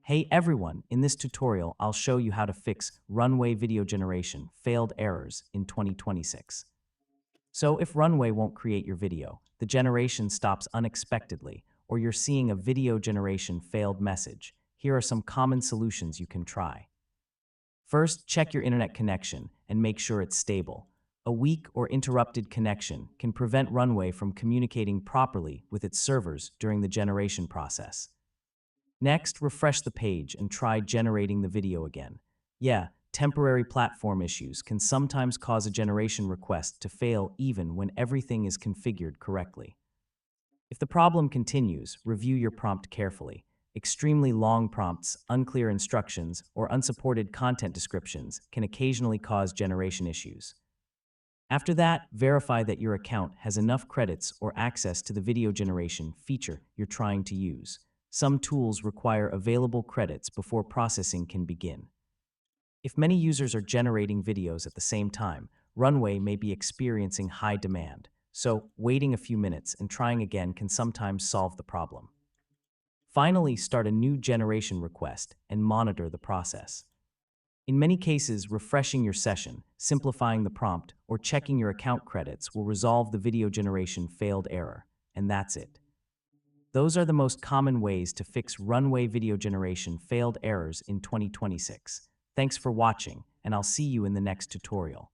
Hey everyone, in this tutorial, I'll show you how to fix Runway video generation failed errors in 2026. So if Runway won't create your video, the generation stops unexpectedly, or you're seeing a video generation failed message, here are some common solutions you can try. First, check your internet connection and make sure it's stable. A weak or interrupted connection can prevent Runway from communicating properly with its servers during the generation process. Next, refresh the page and try generating the video again. Yeah, temporary platform issues can sometimes cause a generation request to fail even when everything is configured correctly. If the problem continues, review your prompt carefully. Extremely long prompts, unclear instructions, or unsupported content descriptions can occasionally cause generation issues. After that, verify that your account has enough credits or access to the video generation feature you're trying to use. Some tools require available credits before processing can begin. If many users are generating videos at the same time, Runway may be experiencing high demand, so waiting a few minutes and trying again can sometimes solve the problem. Finally, start a new generation request and monitor the process. In many cases, refreshing your session, simplifying the prompt, or checking your account credits will resolve the video generation failed error, and that's it. Those are the most common ways to fix Runway video generation failed errors in 2026. Thanks for watching, and I'll see you in the next tutorial.